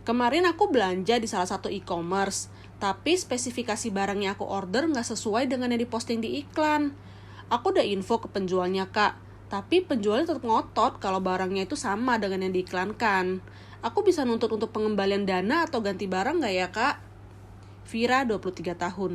Kemarin aku belanja di salah satu e-commerce, tapi spesifikasi barang yang aku order nggak sesuai dengan yang diposting di iklan. Aku udah info ke penjualnya, Kak, tapi penjualnya tetap ngotot kalau barangnya itu sama dengan yang diiklankan. Aku bisa nuntut untuk pengembalian dana atau ganti barang nggak ya, Kak? Vira, 23 tahun.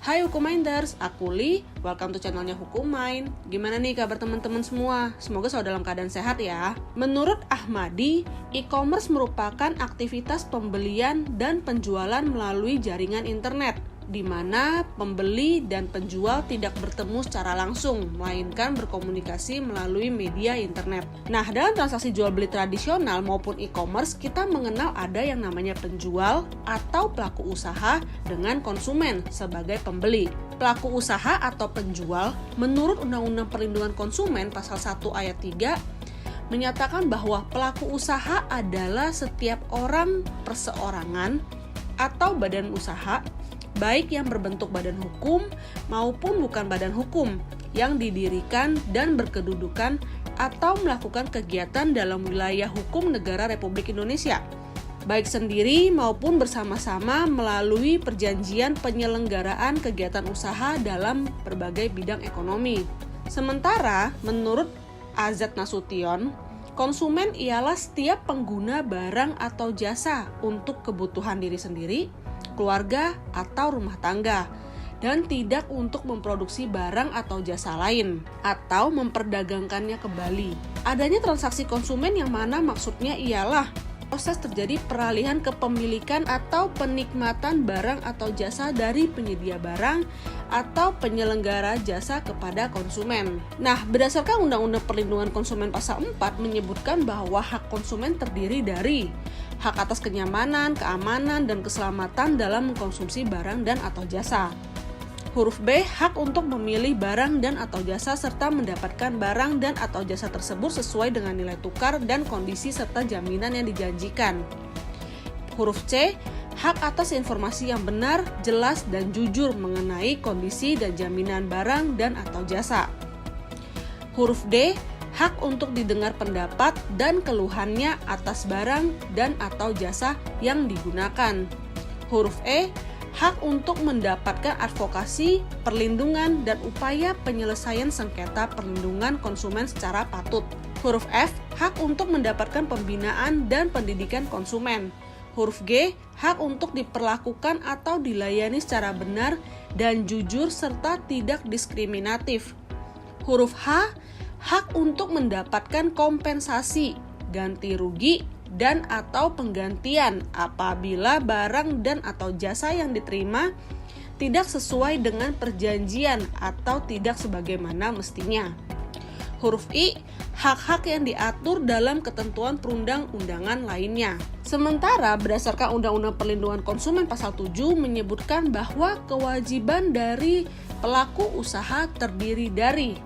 Hai Hukuminders, aku Li, welcome to channelnya Hukumain. Gimana nih kabar teman-teman semua? Semoga selalu dalam keadaan sehat ya. Menurut Ahmadi, e-commerce merupakan aktivitas pembelian dan penjualan melalui jaringan internet, di mana pembeli dan penjual tidak bertemu secara langsung, melainkan berkomunikasi melalui media internet. Nah, dalam transaksi jual beli tradisional maupun e-commerce, kita mengenal ada yang namanya penjual atau pelaku usaha dengan konsumen sebagai pembeli. Pelaku usaha atau penjual, menurut Undang-Undang Perlindungan Konsumen Pasal 1 Ayat 3, menyatakan bahwa pelaku usaha adalah setiap orang perseorangan atau badan usaha, baik yang berbentuk badan hukum maupun bukan badan hukum, yang didirikan dan berkedudukan atau melakukan kegiatan dalam wilayah hukum negara Republik Indonesia, baik sendiri maupun bersama-sama melalui perjanjian penyelenggaraan kegiatan usaha dalam berbagai bidang ekonomi. Sementara, menurut Azad Nasution, konsumen ialah setiap pengguna barang atau jasa untuk kebutuhan diri sendiri, keluarga, atau rumah tangga, dan tidak untuk memproduksi barang atau jasa lain, atau memperdagangkannya kembali. Adanya transaksi konsumen yang mana maksudnya ialah proses terjadi peralihan kepemilikan atau penikmatan barang atau jasa dari penyedia barang atau penyelenggara jasa kepada konsumen. Nah, berdasarkan Undang-Undang Perlindungan Konsumen Pasal 4 menyebutkan bahwa hak konsumen terdiri dari hak atas kenyamanan, keamanan, dan keselamatan dalam mengkonsumsi barang dan atau jasa. Huruf B, hak untuk memilih barang dan atau jasa serta mendapatkan barang dan atau jasa tersebut sesuai dengan nilai tukar dan kondisi serta jaminan yang dijanjikan. Huruf C, hak atas informasi yang benar, jelas, dan jujur mengenai kondisi dan jaminan barang dan atau jasa. Huruf D, hak untuk didengar pendapat dan keluhannya atas barang dan atau jasa yang digunakan. Huruf E, hak untuk mendapatkan advokasi, perlindungan, dan upaya penyelesaian sengketa perlindungan konsumen secara patut. Huruf F, hak untuk mendapatkan pembinaan dan pendidikan konsumen. Huruf G, hak untuk diperlakukan atau dilayani secara benar dan jujur serta tidak diskriminatif. Huruf H, hak untuk mendapatkan kompensasi, ganti rugi, dan atau penggantian apabila barang dan atau jasa yang diterima tidak sesuai dengan perjanjian atau tidak sebagaimana mestinya. Huruf I, hak-hak yang diatur dalam ketentuan perundang-undangan lainnya. Sementara berdasarkan Undang-Undang Perlindungan Konsumen Pasal 7 menyebutkan bahwa kewajiban dari pelaku usaha terdiri dari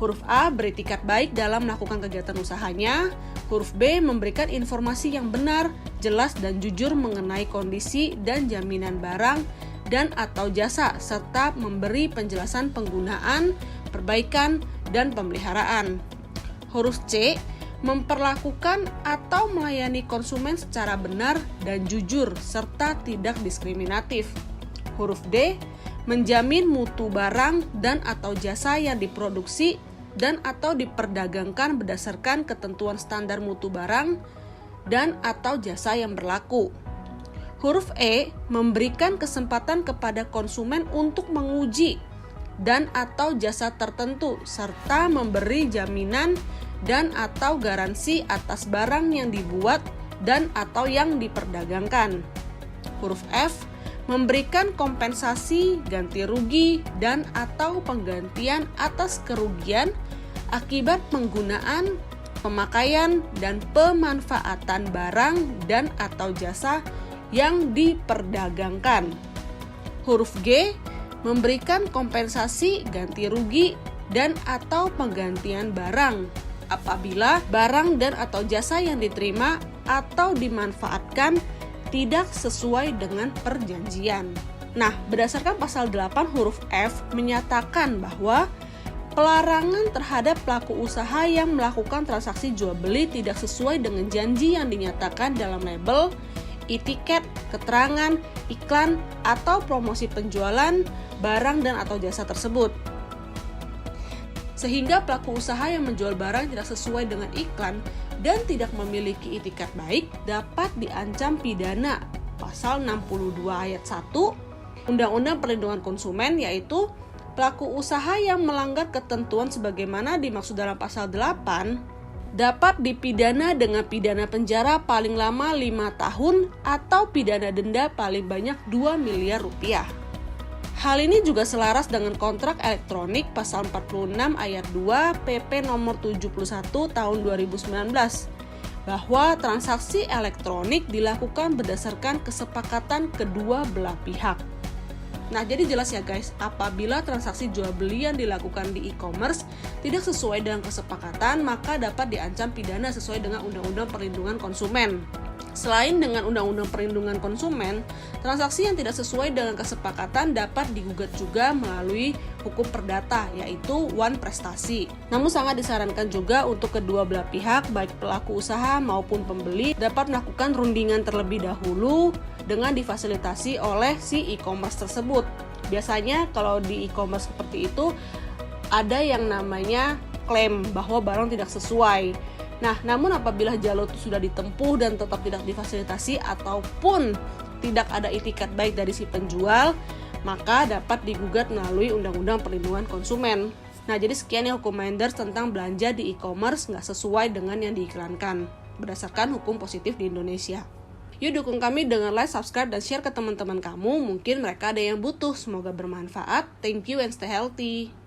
huruf A, beretikat baik dalam melakukan kegiatan usahanya. Huruf B, memberikan informasi yang benar, jelas, dan jujur mengenai kondisi dan jaminan barang dan atau jasa, serta memberi penjelasan penggunaan, perbaikan, dan pemeliharaan. Huruf C, memperlakukan atau melayani konsumen secara benar dan jujur, serta tidak diskriminatif. Huruf D, menjamin mutu barang dan atau jasa yang diproduksi dan atau diperdagangkan berdasarkan ketentuan standar mutu barang dan atau jasa yang berlaku. Huruf E, memberikan kesempatan kepada konsumen untuk menguji dan atau jasa tertentu serta memberi jaminan dan atau garansi atas barang yang dibuat dan atau yang diperdagangkan. Huruf F, memberikan kompensasi, ganti rugi, dan atau penggantian atas kerugian akibat penggunaan, pemakaian, dan pemanfaatan barang dan atau jasa yang diperdagangkan. Huruf G, memberikan kompensasi, ganti rugi, dan atau penggantian barang, apabila barang dan atau jasa yang diterima atau dimanfaatkan tidak sesuai dengan perjanjian. Nah, berdasarkan pasal 8 huruf F menyatakan bahwa pelarangan terhadap pelaku usaha yang melakukan transaksi jual beli tidak sesuai dengan janji yang dinyatakan dalam label, e-tiket, keterangan, iklan, atau promosi penjualan barang dan atau jasa tersebut. Sehingga pelaku usaha yang menjual barang tidak sesuai dengan iklan dan tidak memiliki etiket baik dapat diancam pidana pasal 62 ayat 1 Undang-Undang Perlindungan Konsumen, yaitu pelaku usaha yang melanggar ketentuan sebagaimana dimaksud dalam pasal 8 dapat dipidana dengan pidana penjara paling lama 5 tahun atau pidana denda paling banyak 2 miliar rupiah. Hal ini juga selaras dengan kontrak elektronik pasal 46 ayat 2 PP nomor 71 tahun 2019 bahwa transaksi elektronik dilakukan berdasarkan kesepakatan kedua belah pihak. Nah, jadi jelas ya guys, apabila transaksi jual beli yang dilakukan di e-commerce tidak sesuai dengan kesepakatan, maka dapat diancam pidana sesuai dengan Undang-Undang Perlindungan Konsumen. Selain dengan Undang-Undang Perlindungan Konsumen, transaksi yang tidak sesuai dengan kesepakatan dapat digugat juga melalui hukum perdata, yaitu wan prestasi. Namun sangat disarankan juga untuk kedua belah pihak, baik pelaku usaha maupun pembeli, dapat melakukan rundingan terlebih dahulu dengan difasilitasi oleh si e-commerce tersebut. Biasanya kalau di e-commerce seperti itu ada yang namanya klaim bahwa barang tidak sesuai. Nah, namun apabila jalur itu sudah ditempuh dan tetap tidak difasilitasi ataupun tidak ada etiket baik dari si penjual, maka dapat digugat melalui Undang-Undang Perlindungan Konsumen. Nah, jadi sekian ya Hukum Minders tentang belanja di e-commerce nggak sesuai dengan yang diiklankan berdasarkan hukum positif di Indonesia. Yuk dukung kami dengan like, subscribe, dan share ke teman-teman kamu. Mungkin mereka ada yang butuh. Semoga bermanfaat. Thank you and stay healthy.